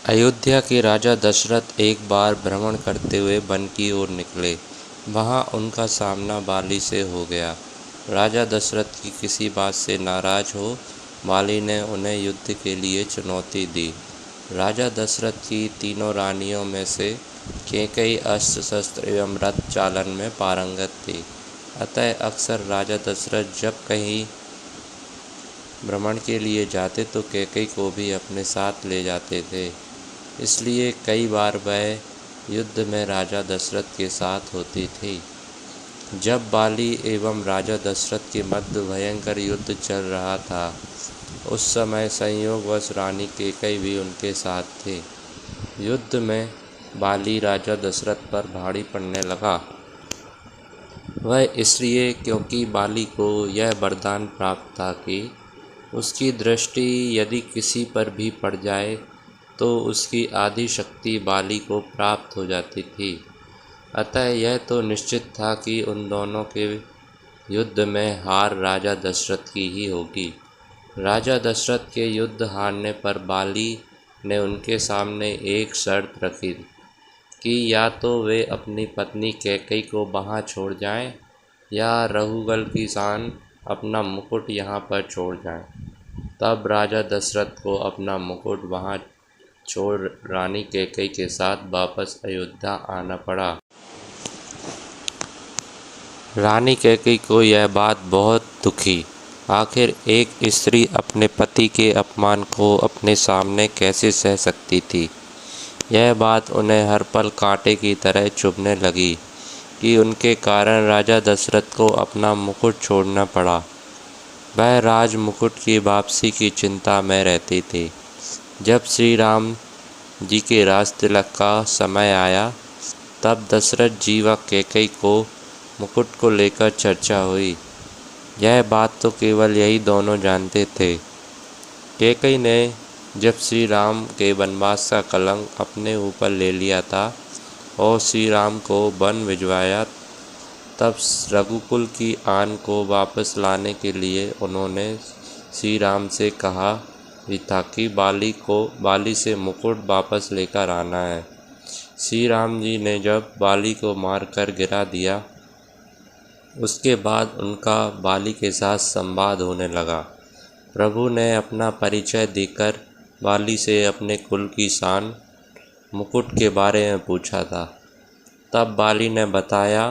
अयोध्या के राजा दशरथ एक बार भ्रमण करते हुए वन की ओर निकले। वहाँ उनका सामना बाली से हो गया। राजा दशरथ की किसी बात से नाराज हो बाली ने उन्हें युद्ध के लिए चुनौती दी। राजा दशरथ की तीनों रानियों में से कैकेयी अस्त्र शस्त्र एवं रथ चालन में पारंगत थी। अतः अक्सर राजा दशरथ जब कहीं भ्रमण के लिए जाते तो कैकेयी को भी अपने साथ ले जाते थे। इसलिए कई बार वह युद्ध में राजा दशरथ के साथ होती थी। जब बाली एवं राजा दशरथ के मध्य भयंकर युद्ध चल रहा था, उस समय संयोगवश रानी कैकेयी भी उनके साथ थी। युद्ध में बाली राजा दशरथ पर भारी पड़ने लगा। वह इसलिए क्योंकि बाली को यह वरदान प्राप्त था कि उसकी दृष्टि यदि किसी पर भी पड़ जाए तो उसकी आधी शक्ति बाली को प्राप्त हो जाती थी। अतः यह तो निश्चित था कि उन दोनों के युद्ध में हार राजा दशरथ की ही होगी। राजा दशरथ के युद्ध हारने पर बाली ने उनके सामने एक शर्त रखी कि या तो वे अपनी पत्नी कैकेयी को वहाँ छोड़ जाएं या रघुकुल की शान अपना मुकुट यहाँ पर छोड़ जाएं। तब राजा दशरथ को अपना मुकुट वहाँ छोड़ रानी कैकेयी के साथ वापस अयोध्या आना पड़ा। रानी कैकेयी को यह बात बहुत दुखी। आखिर एक स्त्री अपने पति के अपमान को अपने सामने कैसे सह सकती थी। यह बात उन्हें हर पल कांटे की तरह चुभने लगी कि उनके कारण राजा दशरथ को अपना मुकुट छोड़ना पड़ा। वह राज मुकुट की वापसी की चिंता में रहती थी। जब श्री राम जी के राज तिलक का समय आया, तब दशरथ जी व कैकेयी को मुकुट को लेकर चर्चा हुई। यह बात तो केवल यही दोनों जानते थे। कैकेयी ने जब श्री राम के वनवास का कलंक अपने ऊपर ले लिया था और श्री राम को वन भिजवाया, तब रघुकुल की आन को वापस लाने के लिए उन्होंने श्री राम से कहा भी था कि बाली से मुकुट वापस लेकर आना है। श्री राम जी ने जब बाली को मारकर गिरा दिया, उसके बाद उनका बाली के साथ संवाद होने लगा। प्रभु ने अपना परिचय देकर बाली से अपने कुल की शान मुकुट के बारे में पूछा था। तब बाली ने बताया,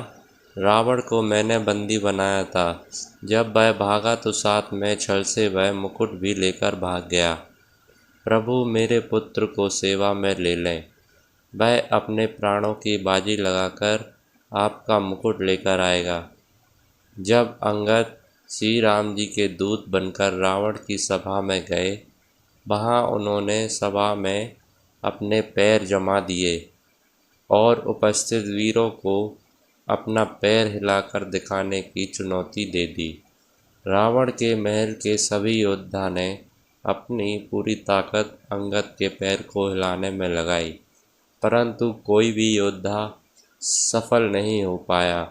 रावण को मैंने बंदी बनाया था। जब वह भागा तो साथ में छल से वह मुकुट भी लेकर भाग गया। प्रभु मेरे पुत्र को सेवा में ले लें। वह अपने प्राणों की बाजी लगाकर आपका मुकुट लेकर आएगा। जब अंगद श्री राम जी के दूत बनकर रावण की सभा में गए, वहाँ उन्होंने सभा में अपने पैर जमा दिए और उपस्थित वीरों को अपना पैर हिलाकर दिखाने की चुनौती दे दी। रावण के महल के सभी योद्धा ने अपनी पूरी ताकत अंगद के पैर को हिलाने में लगाई, परंतु कोई भी योद्धा सफल नहीं हो पाया।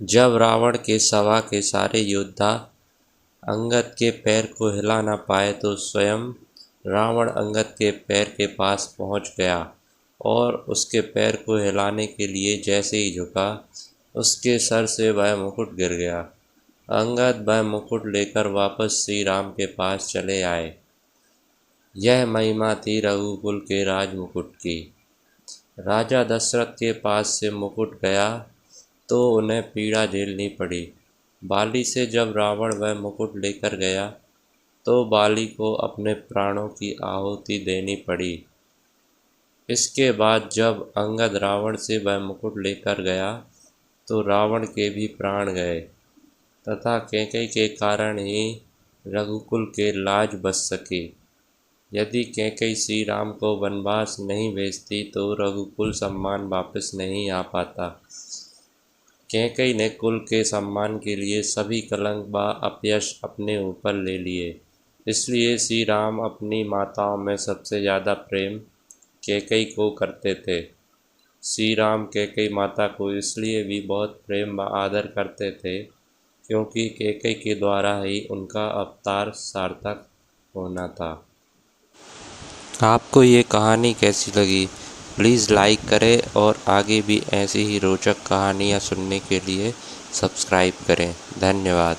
जब रावण के सभा के सारे योद्धा अंगद के पैर को हिला न पाए तो स्वयं रावण अंगद के पैर के पास पहुंच गया और उसके पैर को हिलाने के लिए जैसे ही झुका, उसके सर से वह मुकुट गिर गया। अंगद वह मुकुट लेकर वापस श्री राम के पास चले आए। यह महिमा थी रघुकुल के राज मुकुट की। राजा दशरथ के पास से मुकुट गया तो उन्हें पीड़ा झेलनी पड़ी। बाली से जब रावण वह मुकुट लेकर गया तो बाली को अपने प्राणों की आहुति देनी पड़ी। इसके बाद जब अंगद रावण से वह मुकुट लेकर गया तो रावण के भी प्राण गए तथा कैकेयी के कारण ही रघुकुल के लाज बच सकी। यदि कैकेयी श्री राम को वनवास नहीं भेजती तो रघुकुल सम्मान वापस नहीं आ पाता। कैकेयी ने कुल के सम्मान के लिए सभी कलंक व अपयश अपने ऊपर ले लिए। इसलिए श्री राम अपनी माताओं में सबसे ज़्यादा प्रेम कैकेयी को करते थे। श्री राम कैकेयी माता को इसलिए भी बहुत प्रेम व आदर करते थे क्योंकि कैकेयी के द्वारा ही उनका अवतार सार्थक होना था। आपको ये कहानी कैसी लगी? प्लीज़ लाइक करें और आगे भी ऐसी ही रोचक कहानियाँ सुनने के लिए सब्सक्राइब करें। धन्यवाद।